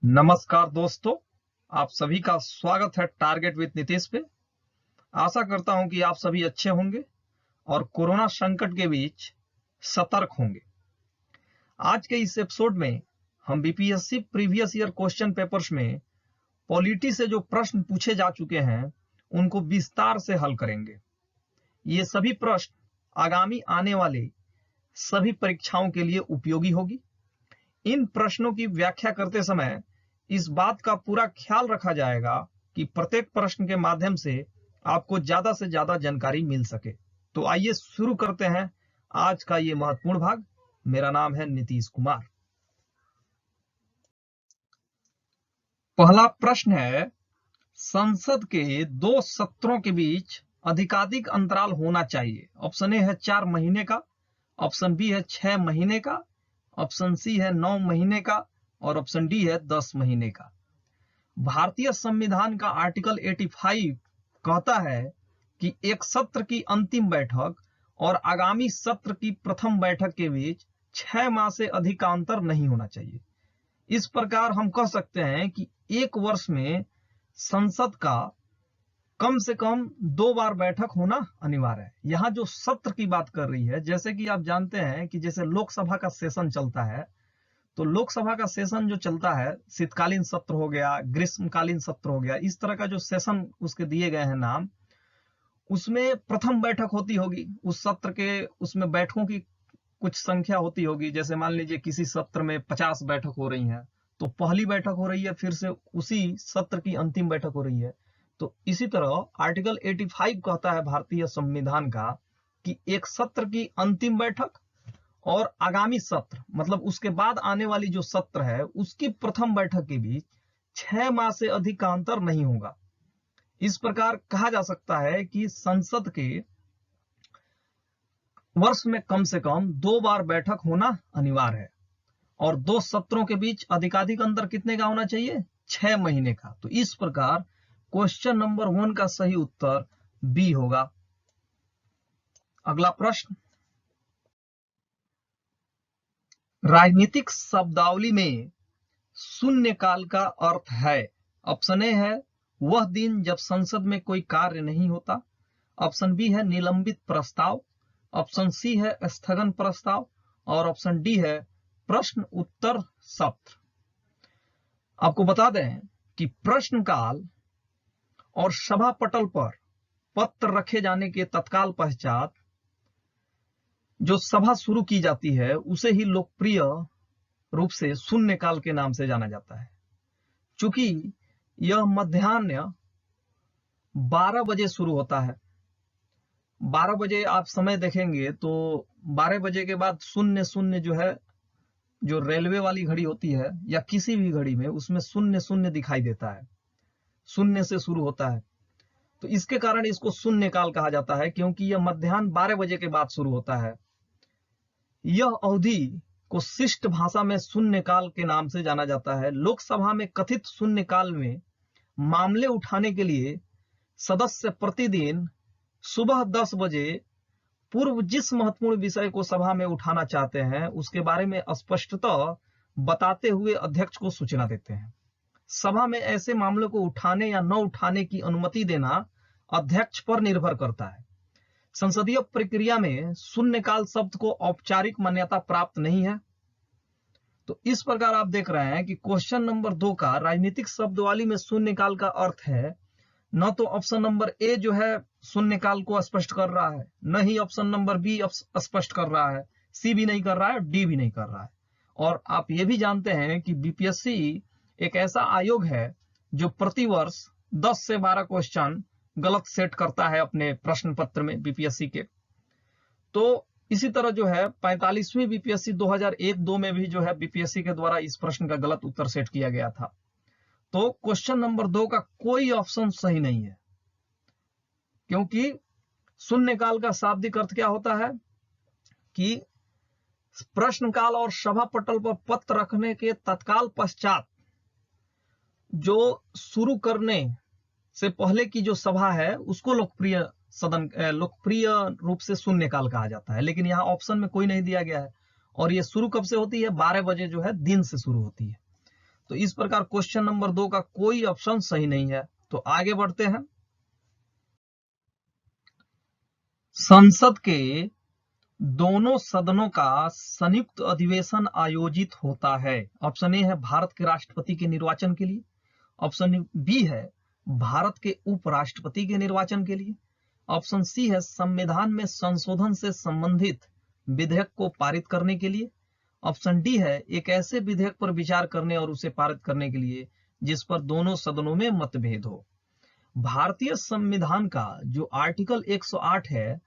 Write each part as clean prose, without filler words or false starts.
नमस्कार दोस्तों, आप सभी का स्वागत है टारगेट विद नीतीश पे। आशा करता हूं कि आप सभी अच्छे होंगे और कोरोना संकट के बीच सतर्क होंगे। आज के इस एपिसोड में हम BPSC previous year question papers में पॉलिटी से जो प्रश्न पूछे जा चुके हैं उनको विस्तार से हल करेंगे। ये सभी प्रश्न आगामी आने वाले सभी परीक्षाओं के लिए उपयोगी होगी। इन प्रश्नों की व्याख्या करते समय इस बात का पूरा ख्याल रखा जाएगा कि प्रत्येक प्रश्न के माध्यम से आपको ज्यादा से ज्यादा जानकारी मिल सके। तो आइए शुरू करते हैं आज का ये महत्वपूर्ण भाग। मेरा नाम है नीतीश कुमार। पहला प्रश्न है, संसद के 2 सत्रों के बीच अधिकाधिक अंतराल होना चाहिए। ऑप्शन ए है 4 महीने का, ऑप्शन बी है 6 महीने का, ऑप्शन सी है 9 महीने का और ऑप्शन डी है 10 महीने का। भारतीय संविधान का आर्टिकल 85 कहता है कि एक सत्र की अंतिम बैठक और आगामी सत्र की प्रथम बैठक के बीच 6 माह से अधिक का अंतर नहीं होना चाहिए। इस प्रकार हम कह सकते हैं कि एक वर्ष में संसद का कम से कम 2 बार बैठक होना अनिवार्य है। यहाँ जो सत्र की बात कर रही है, जैसे कि आप जानते हैं कि जैसे लोकसभा का सेशन चलता है, तो लोकसभा का सेशन जो चलता है, शीतकालीन सत्र हो गया, ग्रीष्मकालीन सत्र हो गया, इस तरह का जो सेशन उसके दिए गए हैं नाम, उसमें प्रथम बैठक होती होगी उस सत्र के, उसमें बैठकों की कुछ संख्या होती होगी। जैसे मान लीजिए किसी सत्र में 50 बैठक हो रही हैं, तो पहली बैठक हो रही है, फिर से उसी सत्र की अंतिम बैठक हो रही है। तो इसी तरह आर्टिकल 85 कहता है भारतीय संविधान का कि एक सत्र की अंतिम बैठक और आगामी सत्र, मतलब उसके बाद आने वाली जो सत्र है उसकी प्रथम बैठक के बीच 6 माह से अधिक का अंतर नहीं होगा। इस प्रकार कहा जा सकता है कि संसद के वर्ष में कम से कम 2 बार बैठक होना अनिवार्य है और 2 सत्रों के बीच अधिकाधिक अंतर कितने का होना चाहिए? 6 महीने का। तो इस प्रकार क्वेश्चन नंबर 1 का सही उत्तर बी होगा। अगला प्रश्न, राजनीतिक शब्दावली में शून्यकाल का अर्थ है। ऑप्शन ए है वह दिन जब संसद में कोई कार्य नहीं होता, ऑप्शन बी है निलंबित प्रस्ताव, ऑप्शन सी है स्थगन प्रस्ताव और ऑप्शन डी है प्रश्न उत्तर सत्र। आपको बता दें कि प्रश्नकाल और सभा पटल पर पत्र रखे जाने के तत्काल पश्चात जो सभा शुरू की जाती है उसे ही लोकप्रिय रूप से शून्यकाल के नाम से जाना जाता है। चूंकि यह मध्याह्न 12 बजे शुरू होता है, 12 बजे आप समय देखेंगे तो 12 बजे के बाद शून्य शून्य जो है, जो रेलवे वाली घड़ी होती है या किसी भी घड़ी में, उसमें शून्य शून्य दिखाई देता है, शून्य से शुरू होता है। तो इसके कारण इसको शून्यकाल कहा जाता है, क्योंकि यह मध्याह्न 12 बजे के बाद शुरू होता है। यह अवधि को शिष्ट भाषा में शून्यकाल के नाम से जाना जाता है। लोकसभा में कथित शून्यकाल में मामले उठाने के लिए सदस्य प्रतिदिन सुबह 10 बजे पूर्व जिस महत्वपूर्ण विषय को सभा में उठाना चाहते हैं उसके बारे में स्पष्टतः बताते हुए अध्यक्ष को सूचना देते हैं। सभा में ऐसे मामलों को उठाने या न उठाने की अनुमति देना अध्यक्ष पर निर्भर करता है। संसदीय प्रक्रिया में शून्यकाल शब्द को औपचारिक मान्यता प्राप्त नहीं है। तो इस प्रकार आप देख रहे हैं कि क्वेश्चन नंबर 2 का राजनीतिक शब्दावली में शून्यकाल का अर्थ है, न तो ऑप्शन नंबर ए जो है शून्यकाल को स्पष्ट कर रहा है, न ही ऑप्शन नंबर बी स्पष्ट कर रहा है, सी भी नहीं कर रहा है, डी भी नहीं कर रहा है। और आप ये भी जानते हैं कि बीपीएससी एक ऐसा आयोग है जो प्रतिवर्ष 10 से 12 क्वेश्चन गलत सेट करता है अपने प्रश्न पत्र में बीपीएससी के। तो इसी तरह जो है 45वीं बीपीएससी 2001-2 में भी जो है बीपीएससी के द्वारा इस प्रश्न का गलत उत्तर सेट किया गया था। तो क्वेश्चन नंबर 2 का कोई ऑप्शन सही नहीं है, क्योंकि शून्यकाल का शाब्दिक अर्थ क्या होता है कि प्रश्नकाल और सभा पटल पर पत्र रखने के तत्काल पश्चात जो शुरू करने से पहले की जो सभा है उसको लोकप्रिय रूप से शून्यकाल कहा जाता है। लेकिन यहाँ ऑप्शन में कोई नहीं दिया गया है और ये शुरू कब से होती है? 12 बजे जो है दिन से शुरू होती है। तो इस प्रकार क्वेश्चन नंबर 2 का कोई ऑप्शन सही नहीं है। तो आगे बढ़ते हैं। संसद के दोनों सदनों का संयुक्त अधिवेशन आयोजित होता है। ऑप्शन ए है भारत के राष्ट्रपति के निर्वाचन के लिए, ऑप्शन बी है भारत के उपराष्ट्रपति के निर्वाचन के लिए, ऑप्शन सी है संविधान में संशोधन से संबंधित विधेयक को पारित करने के लिए, ऑप्शन डी है एक ऐसे विधेयक पर विचार करने और उसे पारित करने के लिए जिस पर दोनों सदनों में मतभेद हो। भारतीय संविधान का जो आर्टिकल 108 है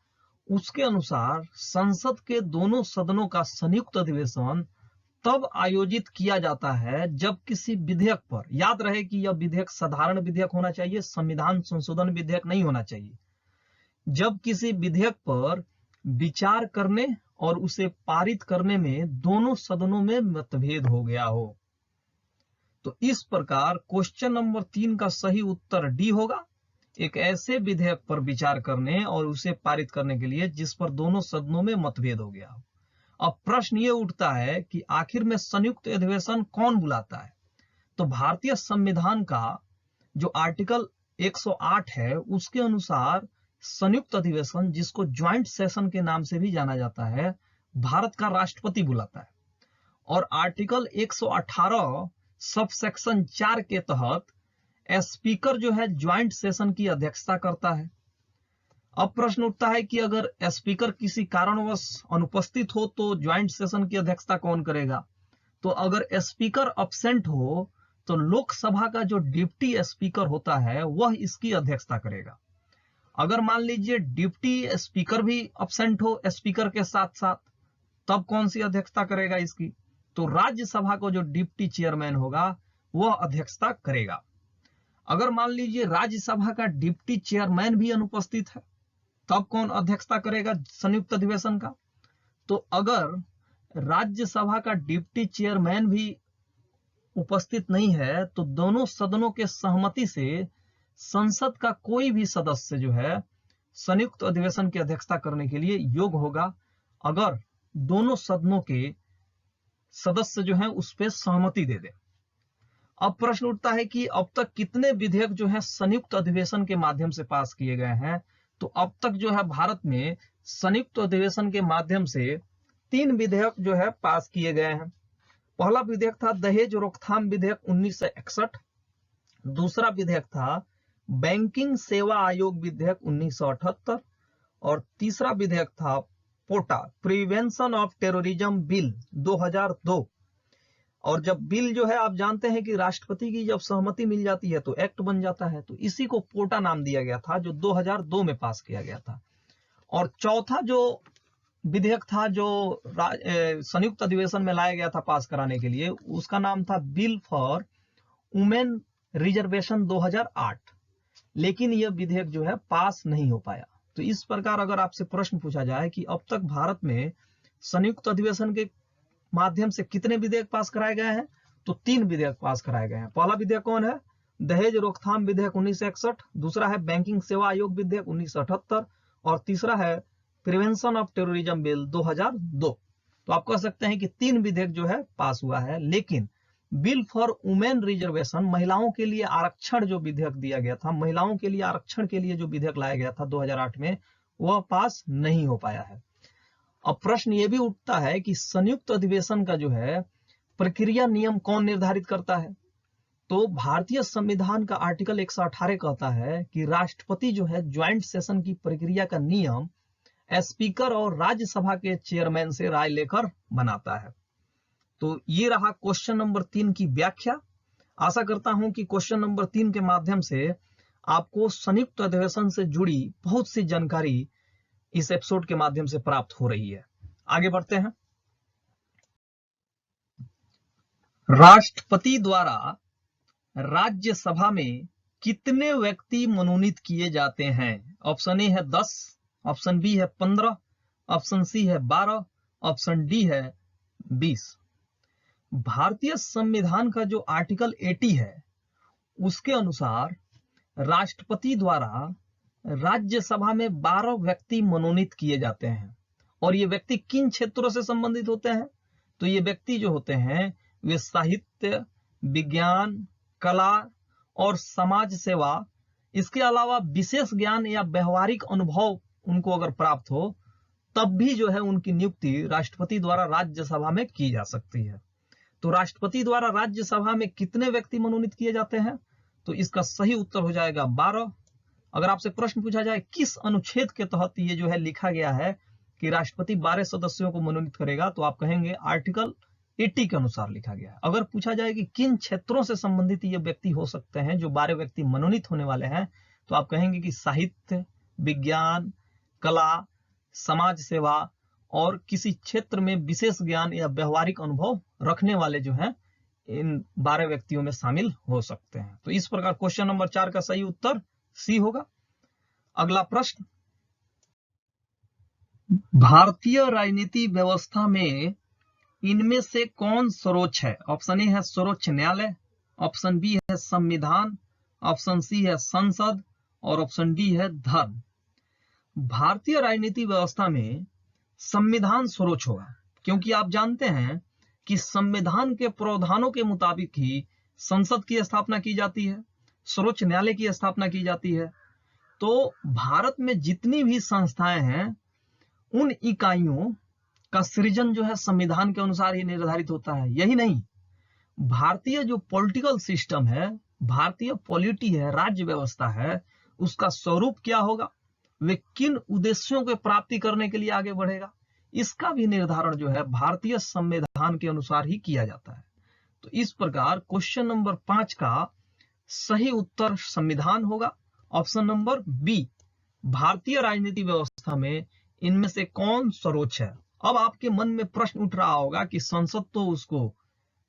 उसके अनुसार संसद के दोनों सदनों का संयुक्त अधिवेशन तब आयोजित किया जाता है जब किसी विधेयक पर, याद रहे कि यह विधेयक साधारण विधेयक होना चाहिए, संविधान संशोधन विधेयक नहीं होना चाहिए, जब किसी विधेयक पर विचार करने और उसे पारित करने में दोनों सदनों में मतभेद हो गया हो। तो इस प्रकार क्वेश्चन नंबर 3 का सही उत्तर डी होगा, एक ऐसे विधेयक पर विचार करने और उसे पारित करने के लिए जिस पर दोनों सदनों में मतभेद हो गया हो। अब प्रश्न ये उठता है कि आखिर में संयुक्त अधिवेशन कौन बुलाता है। तो भारतीय संविधान का जो आर्टिकल 108 है उसके अनुसार संयुक्त अधिवेशन, जिसको ज्वाइंट सेशन के नाम से भी जाना जाता है, भारत का राष्ट्रपति बुलाता है। और आर्टिकल 118 सब सेक्शन 4 के तहत स्पीकर जो है ज्वाइंट सेशन की अध्यक्षता करता है। अब प्रश्न उठता है कि अगर स्पीकर किसी कारणवश अनुपस्थित हो तो ज्वाइंट सेशन की अध्यक्षता कौन करेगा। तो अगर स्पीकर अब्सेंट हो तो लोकसभा का जो डिप्टी स्पीकर होता है वह इसकी अध्यक्षता करेगा। अगर मान लीजिए डिप्टी स्पीकर भी अब्सेंट हो स्पीकर के साथ साथ, तब कौन सी अध्यक्षता करेगा इसकी। तो राज्यसभा को जो डिप्टी चेयरमैन होगा वह अध्यक्षता करेगा। अगर मान लीजिए राज्यसभा का डिप्टी चेयरमैन भी अनुपस्थित है तब कौन अध्यक्षता करेगा संयुक्त अधिवेशन का। तो अगर राज्यसभा का डिप्टी चेयरमैन भी उपस्थित नहीं है तो दोनों सदनों के सहमति से संसद का कोई भी सदस्य जो है संयुक्त अधिवेशन की अध्यक्षता करने के लिए योग्य होगा, अगर दोनों सदनों के सदस्य जो है उस पर सहमति दे दे। अब प्रश्न उठता है कि अब तक कितने विधेयक जो है संयुक्त अधिवेशन के माध्यम से पास किए गए हैं। तो अब तक जो है भारत में संयुक्त अधिवेशन के माध्यम से 3 विधेयक जो है पास किए गए हैं। पहला विधेयक था दहेज रोकथाम विधेयक 1961, दूसरा विधेयक था बैंकिंग सेवा आयोग विधेयक 1978 और तीसरा विधेयक था पोटा प्रिवेंशन ऑफ टेररिज्म बिल 2002। और जब बिल जो है आप जानते हैं कि राष्ट्रपति की जब सहमति मिल जाती है तो एक्ट बन जाता है, तो इसी को पोटा नाम दिया गया था जो 2002 में पास किया गया था। और चौथा जो विधेयक था जो संयुक्त अधिवेशन में लाया गया था पास कराने के लिए, उसका नाम था बिल फॉर वुमेन रिजर्वेशन 2008, लेकिन यह विधेयक जो है पास नहीं हो पाया। तो इस प्रकार अगर आपसे प्रश्न पूछा जाए कि अब तक भारत में संयुक्त अधिवेशन के माध्यम से कितने विधेयक पास कराए गए हैं, तो 3 विधेयक पास कराए गए हैं। पहला विधेयक कौन है, दहेज रोकथाम विधेयक 1961, दूसरा है बैंकिंग सेवा आयोग विधेयक 1978 और तीसरा है प्रिवेंशन ऑफ टेररिज्म बिल 2002। तो आप कह सकते हैं कि 3 विधेयक जो है पास हुआ है, लेकिन बिल फॉर वुमेन रिजर्वेशन, महिलाओं के लिए आरक्षण जो विधेयक दिया गया था, महिलाओं के लिए आरक्षण के लिए जो विधेयक लाया गया था 2008 में, वह पास नहीं हो पाया है। अब प्रश्न ये भी उठता है कि संयुक्त अधिवेशन का जो है प्रक्रिया नियम कौन निर्धारित करता है। तो भारतीय संविधान का आर्टिकल 118 कहता है कि राष्ट्रपति जो है ज्वाइंट सेशन की प्रक्रिया का नियम स्पीकर और राज्यसभा के चेयरमैन से राय लेकर बनाता है। तो ये रहा क्वेश्चन नंबर 3 की व्याख्या। आशा करता हूं कि क्वेश्चन नंबर 3 के माध्यम से आपको संयुक्त अधिवेशन से जुड़ी बहुत सी जानकारी इस एपिसोड के माध्यम से प्राप्त हो रही है। आगे बढ़ते हैं। राष्ट्रपति द्वारा राज्यसभा में कितने व्यक्ति मनोनीत किए जाते हैं। ऑप्शन ए है 10, ऑप्शन बी है 15, ऑप्शन सी है 12, ऑप्शन डी है 20। भारतीय संविधान का जो आर्टिकल 80 है उसके अनुसार राष्ट्रपति द्वारा राज्यसभा में 12 व्यक्ति मनोनीत किए जाते हैं। और ये व्यक्ति किन क्षेत्रों से संबंधित होते हैं, तो ये व्यक्ति जो होते हैं वे साहित्य, विज्ञान, कला और समाज सेवा, इसके अलावा विशेष ज्ञान या व्यवहारिक अनुभव उनको अगर प्राप्त हो, तब भी जो है उनकी नियुक्ति राष्ट्रपति द्वारा राज्यसभा में की जा सकती है। तो राष्ट्रपति द्वारा राज्यसभा में कितने व्यक्ति मनोनीत किए जाते हैं? तो इसका सही उत्तर हो जाएगा 12। अगर आपसे प्रश्न पूछा जाए किस अनुच्छेद के तहत ये जो है लिखा गया है कि राष्ट्रपति 12 सदस्यों को मनोनीत करेगा, तो आप कहेंगे आर्टिकल 80 के अनुसार लिखा गया है। अगर पूछा जाए कि किन क्षेत्रों से संबंधित ये व्यक्ति हो सकते हैं जो 12 व्यक्ति मनोनीत होने वाले हैं, तो आप कहेंगे कि साहित्य, विज्ञान, कला, समाज सेवा और किसी क्षेत्र में विशेष ज्ञान या व्यवहारिक अनुभव रखने वाले जो हैं इन 12 व्यक्तियों में शामिल हो सकते हैं। तो इस प्रकार क्वेश्चन नंबर 4 का सही उत्तर सी होगा। अगला प्रश्न, भारतीय राजनीति व्यवस्था में इनमें से कौन सर्वोच्च है? ऑप्शन ए है सर्वोच्च न्यायालय, ऑप्शन बी है संविधान, ऑप्शन सी है संसद और ऑप्शन डी है धर्म। भारतीय राजनीति व्यवस्था में संविधान सर्वोच्च होगा, क्योंकि आप जानते हैं कि संविधान के प्रावधानों के मुताबिक ही संसद की स्थापना की जाती है, सर्वोच्च न्यायालय की स्थापना की जाती है। तो भारत में जितनी भी संस्थाएं हैं उन इकाइयों का सृजन जो है संविधान के अनुसार ही निर्धारित होता है। यही नहीं, भारतीय जो पॉलिटिकल सिस्टम है, भारतीय पॉलिटी है, राज्य व्यवस्था है, उसका स्वरूप क्या होगा, वे किन उद्देश्यों के प्राप्ति करने के लिए आगे बढ़ेगा, इसका भी निर्धारण जो है भारतीय संविधान के अनुसार ही किया जाता है। तो इस प्रकार क्वेश्चन नंबर 5 का सही उत्तर संविधान होगा। ऑप्शन नंबर बी, भारतीय राजनीति व्यवस्था में इनमें से कौन सर्वोच्च है। अब आपके मन में प्रश्न उठ रहा होगा कि संसद तो उसको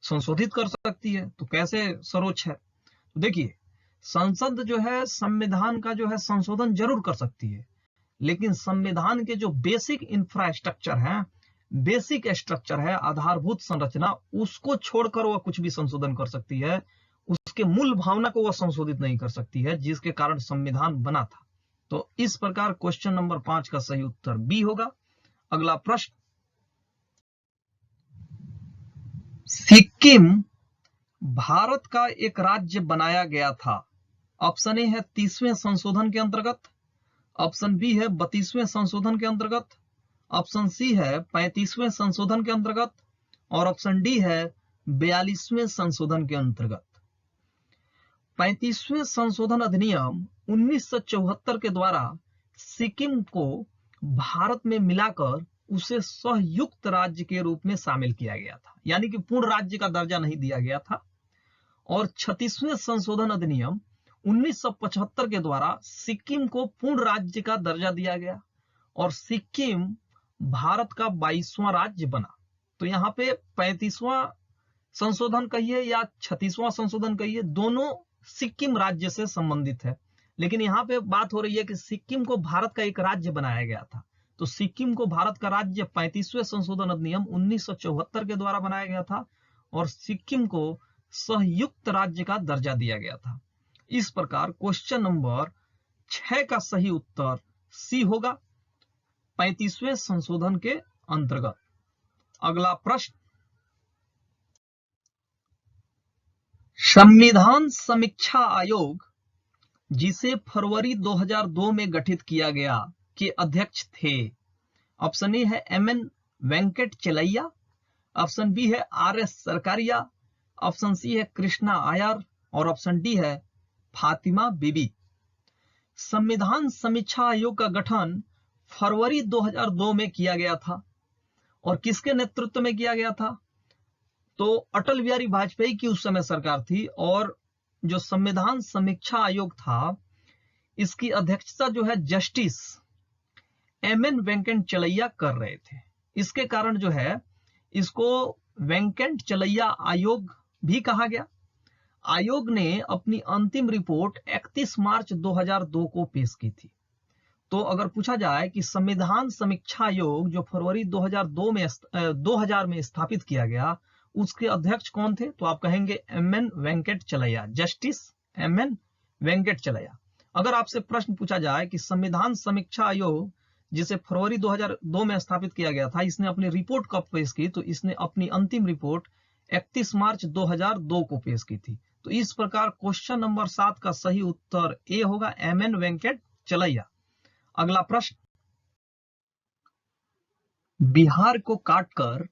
संशोधित कर सकती है, तो कैसे सर्वोच्च है? तो देखिए, संसद जो है संविधान का जो है संशोधन जरूर कर सकती है, लेकिन संविधान के जो बेसिक इंफ्रास्ट्रक्चर है, बेसिक स्ट्रक्चर है, आधारभूत संरचना, उसको छोड़कर वह कुछ भी संशोधन कर सकती है। उसके मूल भावना को वह संशोधित नहीं कर सकती है, जिसके कारण संविधान बना था। तो इस प्रकार क्वेश्चन नंबर 5 का सही उत्तर बी होगा। अगला प्रश्न, सिक्किम भारत का एक राज्य बनाया गया था। ऑप्शन ए है 30वें संशोधन के अंतर्गत, ऑप्शन बी है 32वें संशोधन के अंतर्गत, ऑप्शन सी है 35वें संशोधन के अंतर्गत और ऑप्शन डी है 42वें संशोधन के अंतर्गत। 35वें संशोधन अधिनियम 1974 के द्वारा सिक्किम को भारत में मिलाकर उसे संयुक्त राज्य के रूप में शामिल किया गया था, यानी कि पूर्ण राज्य का दर्जा नहीं दिया गया था। और 36वें संशोधन अधिनियम 1975 के द्वारा सिक्किम को पूर्ण राज्य का दर्जा दिया गया और सिक्किम भारत का 22वां राज्य बना। तो यहाँ पे 35वां संशोधन कहिए या 36वां संशोधन कहिए, दोनों सिक्किम राज्य से संबंधित है, लेकिन यहाँ पे बात हो रही है कि सिक्किम को भारत का एक राज्य बनाया गया था। तो सिक्किम को भारत का राज्य 35वें संशोधन अधिनियम 1974 के द्वारा बनाया गया था और सिक्किम को संयुक्त राज्य का दर्जा दिया गया था। इस प्रकार क्वेश्चन नंबर 6 का सही उत्तर सी होगा, 35वें संशोधन के अंतर्गत। अगला प्रश्न, संविधान समीक्षा आयोग जिसे फरवरी 2002 में गठित किया गया के अध्यक्ष थे। ऑप्शन ए है एमएन वेंकट चलैया, ऑप्शन बी है आरएस सरकारिया, ऑप्शन सी है कृष्णा आयर और ऑप्शन डी है फातिमा बीबी। संविधान समीक्षा आयोग का गठन फरवरी 2002 में किया गया था और किसके नेतृत्व में किया गया था? तो अटल बिहारी वाजपेयी की उस समय सरकार थी और जो संविधान समीक्षा आयोग था इसकी अध्यक्षता जो है जस्टिस एमएन वेंकट चलैया कर रहे थे। इसके कारण जो है इसको वेंकट चलैया आयोग भी कहा गया। आयोग ने अपनी अंतिम रिपोर्ट 31 मार्च 2002 को पेश की थी। तो अगर पूछा जाए कि संविधान समीक्षा आयोग जो फरवरी 2000 में स्थापित किया गया उसके अध्यक्ष कौन थे, तो आप कहेंगे एमएन वेंकट चलैया, जस्टिस एमएन वेंकट चलैया। अगर आपसे प्रश्न पूछा जाए कि संविधान समीक्षा आयोग जिसे फरवरी 2002 में स्थापित किया गया था, इसने अपनी रिपोर्ट कब पेश की, तो इसने अपनी अंतिम रिपोर्ट 31 मार्च 2002 को पेश की थी। तो इस प्रकार क्वेश्चन नंबर 7 का सही उत्तर ए होगा, MN वेंकट चलैया। अगला प्रश्न, बिहार को काटकर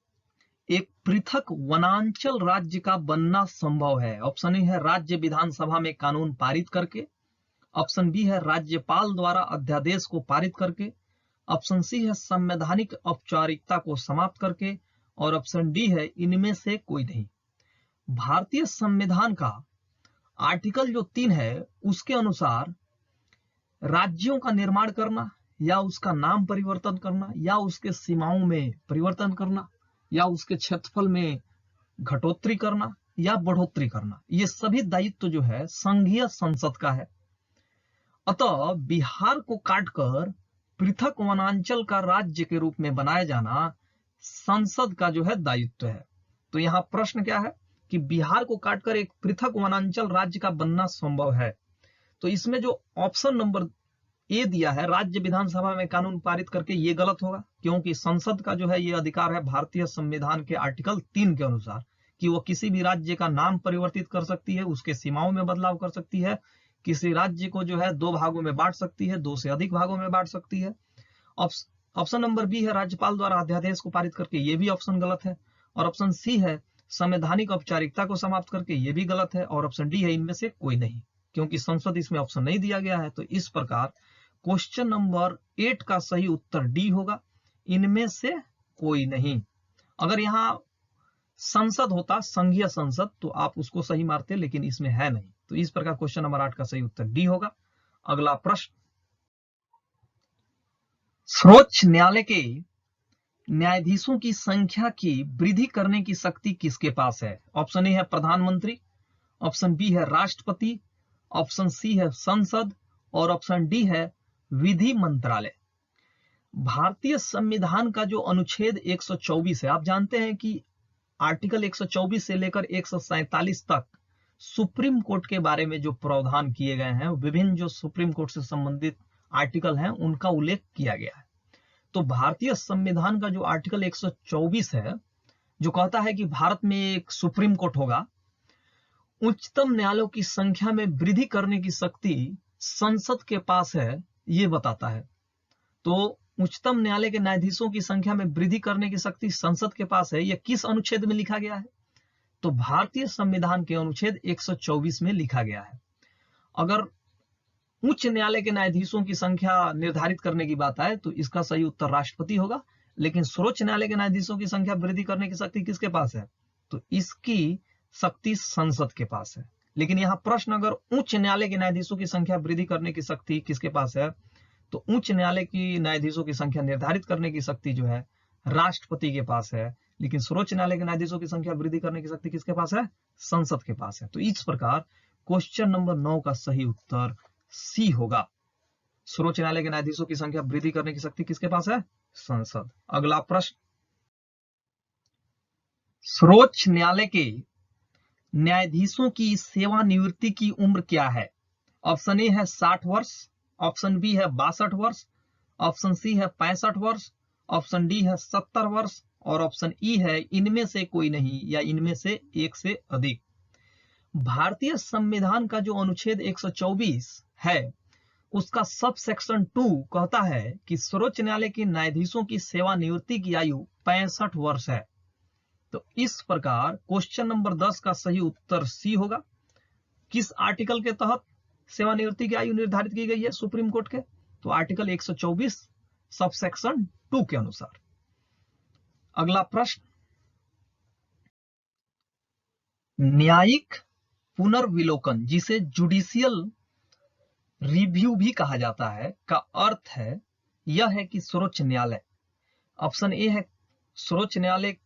एक पृथक वनांचल राज्य का बनना संभव है। ऑप्शन ए है राज्य विधानसभा में कानून पारित करके, ऑप्शन बी है राज्यपाल द्वारा अध्यादेश को पारित करके, ऑप्शन सी है संवैधानिक औपचारिकता को समाप्त करके, और ऑप्शन डी है इनमें से कोई नहीं। भारतीय संविधान का आर्टिकल जो 3 है उसके अनुसार राज्यों का निर्माण करना या उसका नाम परिवर्तन करना या उसके सीमाओं में परिवर्तन करना या उसके क्षेत्रफल में घटोत्तरी करना या बढ़ोतरी करना, ये सभी दायित्व जो है संघीय संसद का है। अतः बिहार को काटकर पृथक वनांचल का राज्य के रूप में बनाया जाना संसद का जो है दायित्व है। तो यहाँ प्रश्न क्या है कि बिहार को काटकर एक पृथक वनांचल राज्य का बनना संभव है। तो इसमें जो ऑप्शन नंबर ए दिया है राज्य विधानसभा में कानून पारित करके, ये गलत होगा, क्योंकि संसद का जो है ये अधिकार है भारतीय संविधान के आर्टिकल 3 के अनुसार कि वो किसी भी राज्य का नाम परिवर्तित कर सकती है, उसके सीमाओं में बदलाव कर सकती है, किसी राज्य को जो है 2 भागों में बांट सकती है, 2 से अधिक भागों में बांट सकती है। ऑप्शन नंबर बी है राज्यपाल द्वारा अध्यादेश को पारित करके, ये भी ऑप्शन गलत है। और ऑप्शन सी है संवैधानिक औपचारिकता को समाप्त करके, ये भी गलत है। और ऑप्शन डी है इनमें से कोई नहीं, क्योंकि संसद इसमें ऑप्शन नहीं दिया गया है। तो इस प्रकार क्वेश्चन नंबर 8 का सही उत्तर डी होगा, इनमें से कोई नहीं। अगर यहां संसद होता संघीय संसद तो आप उसको सही मारते, लेकिन इसमें है नहीं। तो इस प्रकार क्वेश्चन नंबर 8 का सही उत्तर डी होगा। अगला प्रश्न, सर्वोच्च न्यायालय के न्यायाधीशों की संख्या की वृद्धि करने की शक्ति किसके पास है? ऑप्शन ए है प्रधानमंत्री, ऑप्शन बी है राष्ट्रपति, ऑप्शन सी है संसद, और ऑप्शन डी है विधि मंत्रालय। भारतीय संविधान का जो अनुच्छेद 124 है, आप जानते हैं कि आर्टिकल 124 से लेकर 147 तक सुप्रीम कोर्ट के बारे में जो प्रावधान किए गए हैं, विभिन्न जो सुप्रीम कोर्ट से संबंधित आर्टिकल हैं उनका उल्लेख किया गया है। तो भारतीय संविधान का जो आर्टिकल 124 है जो कहता है कि भारत में एक सुप्रीम कोर्ट होगा, उच्चतम न्यायालयों की संख्या में वृद्धि करने की शक्ति संसद के पास है, ये बताता है। तो उच्चतम न्यायालय के न्यायाधीशों की संख्या में वृद्धि करने की शक्ति संसद के पास है, यह किस अनुच्छेद में लिखा गया है? तो भारतीय संविधान के अनुच्छेद 124 में लिखा गया है। अगर उच्च न्यायालय के न्यायाधीशों की संख्या निर्धारित करने की बात आए तो इसका सही उत्तर राष्ट्रपति होगा, लेकिन सर्वोच्च न्यायालय के न्यायाधीशों की संख्या वृद्धि करने की शक्ति किसके पास है? तो इसकी शक्ति संसद के पास है। लेकिन यहाँ प्रश्न, अगर उच्च न्यायालय के न्यायाधीशों की संख्या वृद्धि करने की शक्ति किसके पास है, तो उच्च न्यायालय की न्यायाधीशों की संख्या निर्धारित करने की शक्ति जो है राष्ट्रपति के पास है, लेकिन सर्वोच्च न्यायालय के न्यायाधीशों की संख्या वृद्धि करने की शक्ति किसके पास है? संसद के पास है। तो इस प्रकार क्वेश्चन नंबर 9 का सही उत्तर सी होगा। सर्वोच्च न्यायालय के न्यायाधीशों की संख्या वृद्धि करने की शक्ति किसके पास है? संसद। अगला प्रश्न, सर्वोच्च न्यायालय के न्यायाधीशों की सेवानिवृत्ति की उम्र क्या है? ऑप्शन ए है 60 वर्ष, ऑप्शन बी है 62 वर्ष, ऑप्शन सी है 65 वर्ष, ऑप्शन डी है 70 वर्ष, और ऑप्शन ई है इनमें से कोई नहीं या इनमें से एक से अधिक। भारतीय संविधान का जो अनुच्छेद 124 है उसका सब सेक्शन 2 कहता है कि सर्वोच्च न्यायालय के न्यायाधीशों की सेवानिवृत्ति की आयु 65 वर्ष है। तो इस प्रकार क्वेश्चन नंबर 10 का सही उत्तर सी होगा। किस आर्टिकल के तहत सेवानिवृत्ति की आयु निर्धारित की गई है सुप्रीम कोर्ट के? तो आर्टिकल 124 सब सेक्शन 2 के अनुसार। अगला प्रश्न, न्यायिक पुनर्विलोकन जिसे जुडिशियल रिव्यू भी कहा जाता है का अर्थ है यह है कि सर्वोच्च न्यायालय, ऑप्शन ए है सर्वोच्च न्यायालय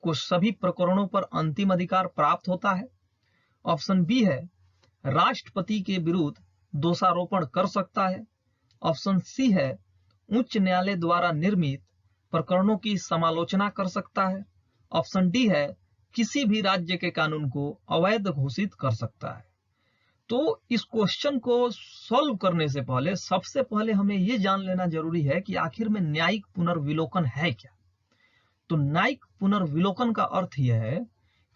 को सभी प्रकरणों पर अंतिम अधिकार प्राप्त होता है, ऑप्शन बी है राष्ट्रपति के विरुद्ध दोषारोपण कर सकता है, ऑप्शन सी है उच्च न्यायालय द्वारा निर्मित प्रकरणों की समालोचना कर सकता है, ऑप्शन डी है किसी भी राज्य के कानून को अवैध घोषित कर सकता है। तो इस क्वेश्चन को सॉल्व करने से पहले सबसे पहले हमें यह जान लेना जरूरी है कि आखिर में न्यायिक पुनर्विलोकन है क्या। तो न्यायिक पुनर्विलोकन का अर्थ यह है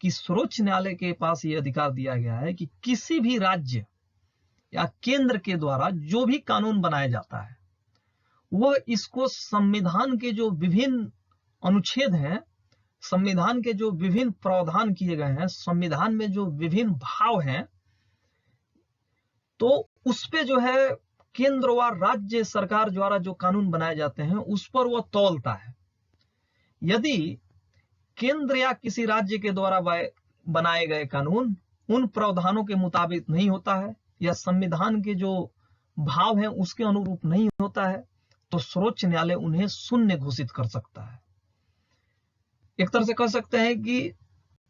कि सर्वोच्च न्यायालय के पास ये अधिकार दिया गया है कि किसी भी राज्य या केंद्र के द्वारा जो भी कानून बनाया जाता है वह इसको संविधान के जो विभिन्न अनुच्छेद हैं, संविधान के जो विभिन्न प्रावधान किए गए हैं, संविधान में जो विभिन्न भाव हैं, तो उस पे जो है केंद्र व राज्य सरकार द्वारा जो कानून बनाए जाते हैं उस पर वह तौलता है। यदि केंद्र या किसी राज्य के द्वारा बनाए गए कानून उन प्रावधानों के मुताबिक नहीं होता है या संविधान के जो भाव हैं उसके अनुरूप नहीं होता है, तो सर्वोच्च न्यायालय उन्हें शून्य घोषित कर सकता है। एक तरह से कह सकते हैं कि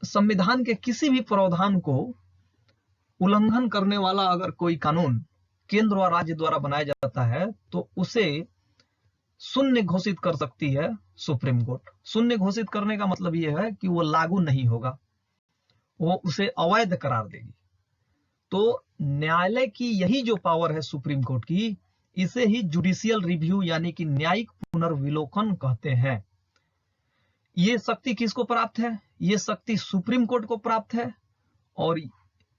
संविधान के किसी भी प्रावधान को उल्लंघन करने वाला अगर कोई कानून केंद्र और राज्य द्वारा बनाया जाता है तो उसे शून्य घोषित कर सकती है सुप्रीम कोर्ट। शून्य घोषित करने का मतलब यह है कि वो लागू नहीं होगा, वो उसे अवैध करार देगी। तो न्यायालय की यही जो पावर है सुप्रीम कोर्ट की, इसे ही जुडिशियल रिव्यू यानी कि न्यायिक पुनर्विलोकन कहते हैं। ये शक्ति किसको प्राप्त है? ये शक्ति सुप्रीम कोर्ट को प्राप्त है और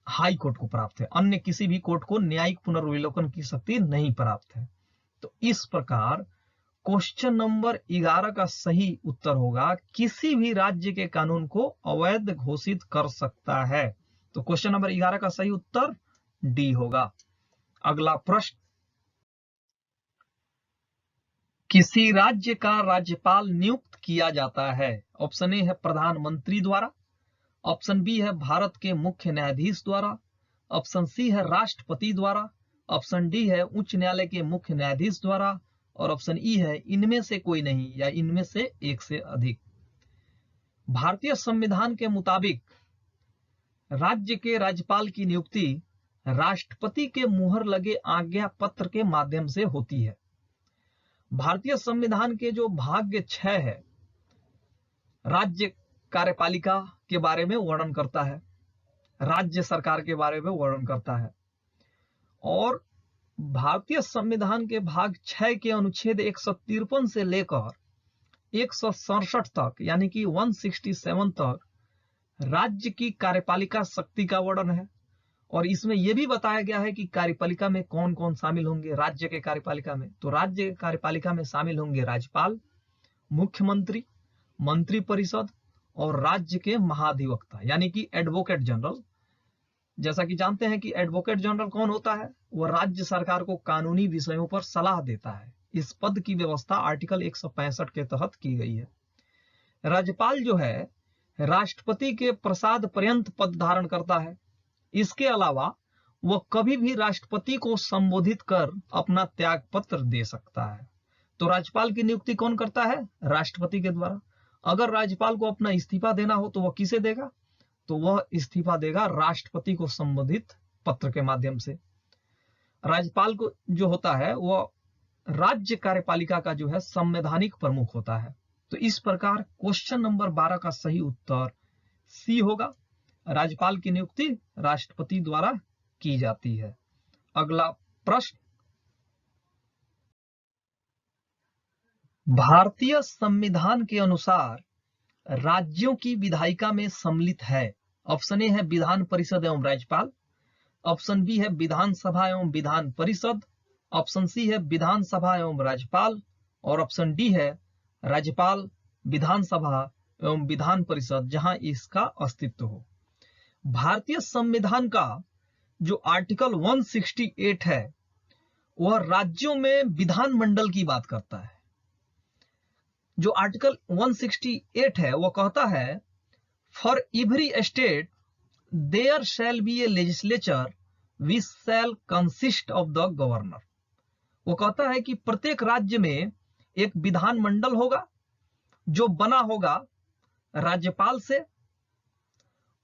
हाई कोर्ट को प्राप्त है। अन्य किसी भी कोर्ट को न्यायिक पुनर्विलोकन की शक्ति नहीं प्राप्त है। तो इस प्रकार क्वेश्चन नंबर 11 का सही उत्तर होगा किसी भी राज्य के कानून को अवैध घोषित कर सकता है। तो क्वेश्चन नंबर 11 का सही उत्तर डी होगा। अगला प्रश्न, किसी राज्य का राज्यपाल नियुक्त किया जाता है। ऑप्शन ए है प्रधानमंत्री द्वारा, ऑप्शन बी है भारत के मुख्य न्यायाधीश द्वारा, ऑप्शन सी है राष्ट्रपति द्वारा, ऑप्शन डी है उच्च न्यायालय के मुख्य न्यायाधीश द्वारा और ऑप्शन ई है इनमें से कोई नहीं या इनमें से एक से अधिक। भारतीय संविधान के मुताबिक राज्य के राज्यपाल की नियुक्ति राष्ट्रपति के मुहर लगे आज्ञा पत्र के माध्यम से होती है। भारतीय संविधान के जो भाग 6 है राज्य कार्यपालिका के बारे में वर्णन करता है, राज्य सरकार के बारे में वर्णन करता है और भारतीय संविधान के भाग 6 के अनुच्छेद 153 से लेकर 167 तक यानी कि 167 तक राज्य की कार्यपालिका शक्ति का वर्णन है और इसमें यह भी बताया गया है कि कार्यपालिका में कौन कौन शामिल होंगे। राज्य के कार्यपालिका में तो राज्य के कार्यपालिका में शामिल होंगे राज्यपाल, मुख्यमंत्री, मंत्री परिषद और राज्य के महाधिवक्ता यानी कि एडवोकेट जनरल। जैसा कि जानते हैं कि एडवोकेट जनरल कौन होता है, वह राज्य सरकार को कानूनी विषयों पर सलाह देता है। इस पद की व्यवस्था आर्टिकल 165 के तहत की गई है। राज्यपाल जो है राष्ट्रपति के प्रसाद पर्यंत पद धारण करता है। इसके अलावा वह कभी भी राष्ट्रपति को संबोधित कर अपना त्याग पत्र दे सकता है। तो राज्यपाल की नियुक्ति कौन करता है? राष्ट्रपति के द्वारा। अगर राज्यपाल को अपना इस्तीफा देना हो तो वह किसे देगा? तो वह इस्तीफा देगा राष्ट्रपति को संबोधित पत्र के माध्यम से। राज्यपाल को जो होता है वह राज्य कार्यपालिका का जो है संवैधानिक प्रमुख होता है। तो इस प्रकार क्वेश्चन नंबर 12 का सही उत्तर सी होगा। राज्यपाल की नियुक्ति राष्ट्रपति द्वारा की जाती है। अगला प्रश्न, भारतीय संविधान के अनुसार राज्यों की विधायिका में सम्मिलित है। ऑप्शन ए है विधान परिषद एवं राज्यपाल, ऑप्शन बी है विधानसभा एवं विधान परिषद, ऑप्शन सी है विधानसभा एवं राज्यपाल और ऑप्शन डी है राज्यपाल, विधानसभा एवं विधान परिषद जहां इसका अस्तित्व हो। भारतीय संविधान का जो आर्टिकल 168 है वह राज्यों में विधानमंडल की बात करता है। जो आर्टिकल 168 है वह कहता है for every state there shall be a legislature which shall consist of the governor. वो कहता है कि प्रत्येक राज्य में एक विधानमंडल होगा जो बना होगा राज्यपाल से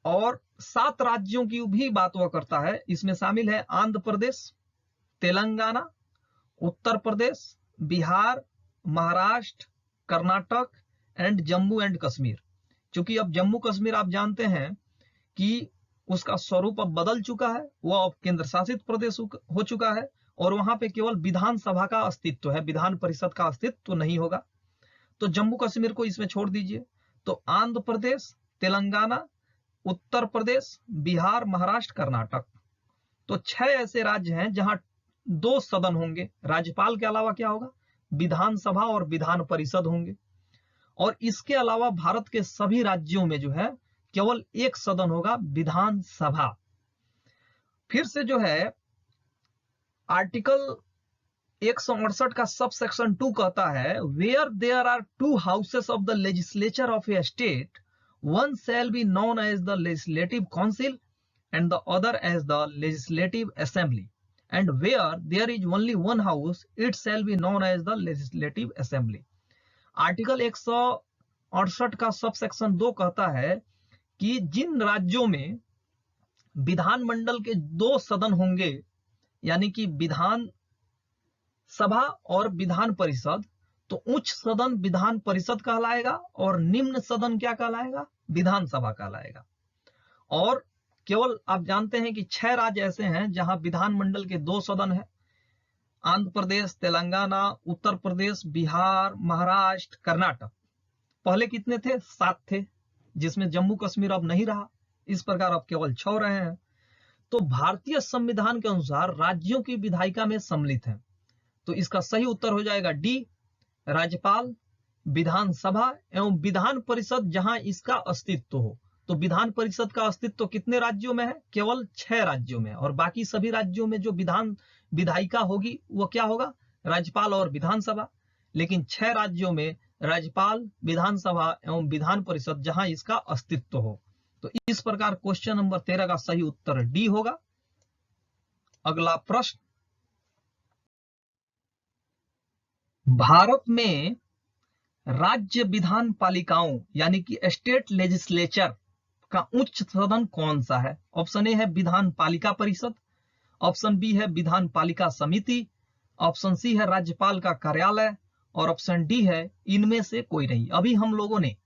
और 7 राज्यों की भी बात वह करता है। इसमें शामिल है आंध्र प्रदेश, तेलंगाना, उत्तर प्रदेश, बिहार, महाराष्ट्र, कर्नाटक एंड जम्मू एंड कश्मीर। क्योंकि अब जम्मू कश्मीर आप जानते हैं कि उसका स्वरूप अब बदल चुका है, वह अब केंद्र शासित प्रदेश हो चुका है और वहां पे केवल विधानसभा का अस्तित्व है, विधान परिषद का अस्तित्व नहीं होगा। तो जम्मू कश्मीर को इसमें छोड़ दीजिए। तो आंध्र प्रदेश, तेलंगाना, उत्तर प्रदेश, बिहार, महाराष्ट्र, कर्नाटक। तो 6 ऐसे राज्य हैं जहां 2 सदन होंगे। राज्यपाल के अलावा क्या होगा? विधानसभा और विधान परिषद होंगे। और इसके अलावा भारत के सभी राज्यों में जो है केवल एक सदन होगा, विधानसभा। फिर से जो है आर्टिकल 168 का सब सेक्शन 2 कहता है, where there are 2 houses of the legislature of a state, one shall be known as the legislative council and the other as the legislative assembly, and where there is only one house, it shall be known as the legislative assembly. Article 168 का sub section 2 कहता है कि जिन राज्यों में विधानमंडल के 2 सदन होंगे, यानी कि विधान सभा और विधान परिषद, तो उच्च सदन विधान परिषद कहलाएगा और निम्न सदन क्या कहलाएगा? विधानसभा कहलाएगा। और केवल आप जानते हैं कि 6 राज्य ऐसे हैं जहां विधानमंडल के 2 सदन हैं, आंध्र प्रदेश, तेलंगाना, उत्तर प्रदेश, बिहार, महाराष्ट्र, कर्नाटक। पहले कितने थे? 7 थे, जिसमें जम्मू कश्मीर अब नहीं रहा। इस प्रकार अब केवल 6 रहे हैं। तो भारतीय संविधान के अनुसार राज्यों की विधायिका में सम्मिलित हैं। तो इसका सही उत्तर हो जाएगा डी, राज्यपाल, विधानसभा एवं विधान परिषद जहां इसका अस्तित्व हो। तो विधान परिषद का अस्तित्व कितने राज्यों में है? केवल 6 राज्यों में। और बाकी सभी राज्यों में जो विधायिका होगी वो क्या होगा? राज्यपाल और विधानसभा। लेकिन 6 राज्यों में राज्यपाल, विधानसभा एवं विधान परिषद जहां इसका अस्तित्व हो। तो इस प्रकार क्वेश्चन नंबर 13 का सही उत्तर डी होगा। अगला प्रश्न, भारत में राज्य विधान पालिकाओं यानी कि स्टेट लेजिस्लेचर का उच्च सदन कौन सा है? ऑप्शन ए है विधान पालिका परिषद, ऑप्शन बी है विधान पालिका समिति, ऑप्शन सी है राज्यपाल का कार्यालय और ऑप्शन डी है इनमें से कोई नहीं। अभी हम लोगों ने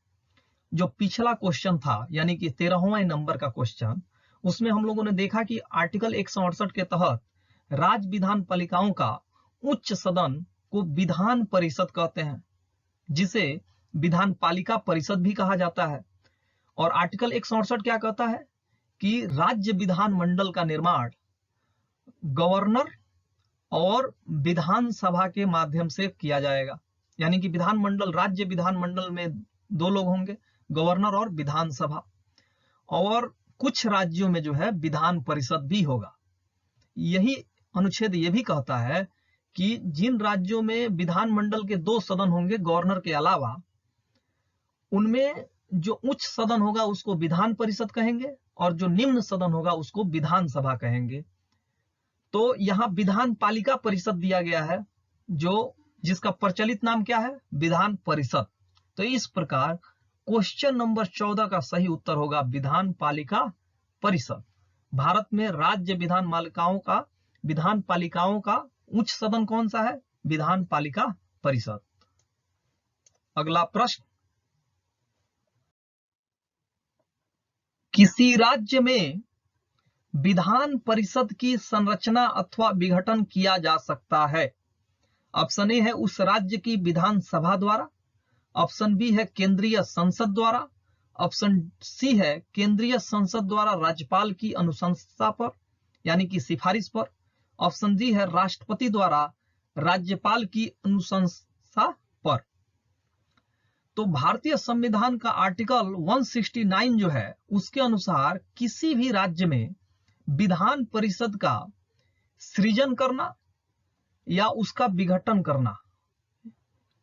जो पिछला क्वेश्चन था यानी कि 13वां नंबर का क्वेश्चन, उसमें हम लोगों ने देखा कि आर्टिकल 168 के तहत राज्य विधान पालिकाओं का उच्च सदन को विधान परिषद कहते हैं, जिसे विधान पालिका परिषद भी कहा जाता है। और आर्टिकल 168 क्या कहता है कि राज्य विधान मंडल का निर्माण गवर्नर और विधानसभा के माध्यम से किया जाएगा। यानी कि विधानमंडल, राज्य विधानमंडल में 2 लोग होंगे, गवर्नर और विधानसभा। और कुछ राज्यों में जो है विधान परिषद भी होगा। यही अनुच्छेद ये भी कहता है कि जिन राज्यों में विधानमंडल के 2 सदन होंगे गवर्नर के अलावा, उनमें जो उच्च सदन होगा उसको विधान परिषद कहेंगे और जो निम्न सदन होगा उसको विधानसभा कहेंगे। तो यहाँ विधान पालिका परिषद दिया गया है, जिसका प्रचलित नाम क्या है? विधान परिषद। तो इस प्रकार क्वेश्चन नंबर 14 का सही उत्तर होगा विधान पालिका परिषद। भारत में राज्य विधान पालिकाओं का उच्च सदन कौन सा है? विधान पालिका परिषद। अगला प्रश्न, किसी राज्य में विधान परिषद की संरचना अथवा विघटन किया जा सकता है। ऑप्शन ए है उस राज्य की विधानसभा द्वारा, ऑप्शन बी है केंद्रीय संसद द्वारा, ऑप्शन सी है केंद्रीय संसद द्वारा राज्यपाल की अनुशंसा पर यानी कि सिफारिश पर, ऑप्शन डी है राष्ट्रपति द्वारा राज्यपाल की अनुशंसा पर। तो भारतीय संविधान का आर्टिकल 169 जो है उसके अनुसार किसी भी राज्य में विधान परिषद का सृजन करना या उसका विघटन करना,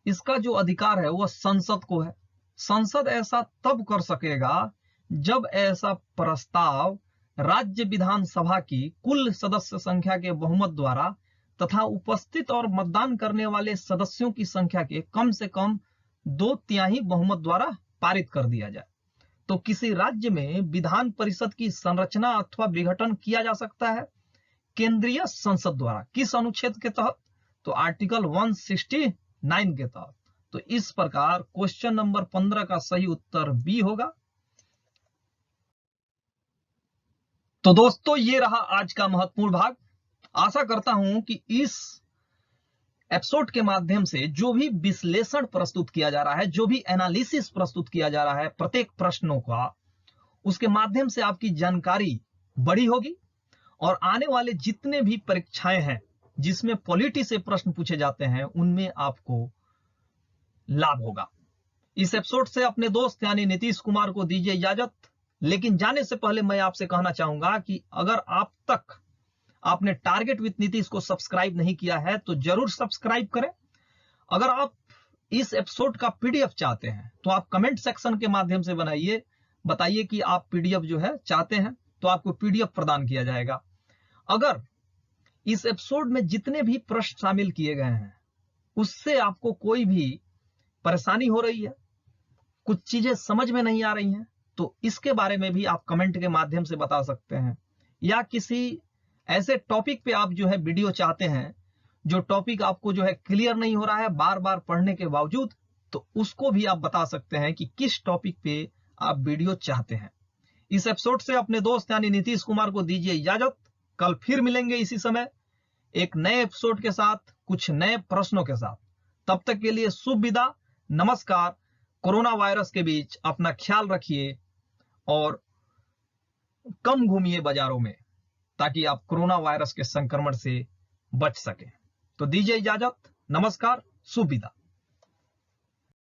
इसका जो अधिकार है वह संसद को है। संसद ऐसा तब कर सकेगा जब ऐसा प्रस्ताव राज्य विधानसभा की कुल सदस्य संख्या के बहुमत द्वारा तथा उपस्थित और मतदान करने वाले सदस्यों की संख्या के कम से कम 2/3 बहुमत द्वारा पारित कर दिया जाए। तो किसी राज्य में विधान परिषद की संरचना अथवा विघटन किया जा सकता है केंद्रीय संसद द्वारा। किस अनुच्छेद के तहत? तो आर्टिकल 169 के तहत। तो इस प्रकार क्वेश्चन नंबर 15 का सही उत्तर बी होगा। तो दोस्तों ये रहा आज का महत्वपूर्ण भाग। आशा करता हूं कि इस एपिसोड के माध्यम से जो भी विश्लेषण प्रस्तुत किया जा रहा है, जो भी एनालिसिस प्रस्तुत किया जा रहा है प्रत्येक प्रश्नों का, उसके माध्यम से आपकी जानकारी बड़ी होगी और आने वाले जितने भी परीक्षाएं हैं जिसमें पॉलिटी से प्रश्न पूछे जाते हैं उनमें आपको लाभ होगा। इस एपिसोड से अपने दोस्त यानी नीतीश कुमार को दीजिए इजाजत, लेकिन जाने से पहले मैं आपसे कहना चाहूंगा कि अगर आप तक आपने टारगेट विद नीतीश को सब्सक्राइब नहीं किया है तो जरूर सब्सक्राइब करें। अगर आप इस एपिसोड का पीडीएफ चाहते हैं तो आप कमेंट सेक्शन के माध्यम से बताइए कि आप पीडीएफ जो है चाहते हैं तो आपको पीडीएफ प्रदान किया जाएगा। अगर इस एपिसोड में जितने भी प्रश्न शामिल किए गए हैं उससे आपको कोई भी परेशानी हो रही है, कुछ चीजें समझ में नहीं आ रही हैं, तो इसके बारे में भी आप कमेंट के माध्यम से बता सकते हैं। या किसी ऐसे टॉपिक पे आप जो है वीडियो चाहते हैं जो टॉपिक आपको जो है क्लियर नहीं हो रहा है बार बार पढ़ने के बावजूद, तो उसको भी आप बता सकते हैं कि किस टॉपिक पे आप वीडियो चाहते हैं। इस एपिसोड से अपने दोस्त यानी नीतीश कुमार को दीजिए इजाजत। कल फिर मिलेंगे इसी समय एक नए एपिसोड के साथ, कुछ नए प्रश्नों के साथ। तब तक के लिए शुभ विदा, नमस्कार। कोरोना वायरस के बीच अपना ख्याल रखिए और कम घूमिए बाजारों में ताकि आप कोरोना वायरस के संक्रमण से बच सकें। तो दीजिए इजाजत, नमस्कार, शुभ विदा।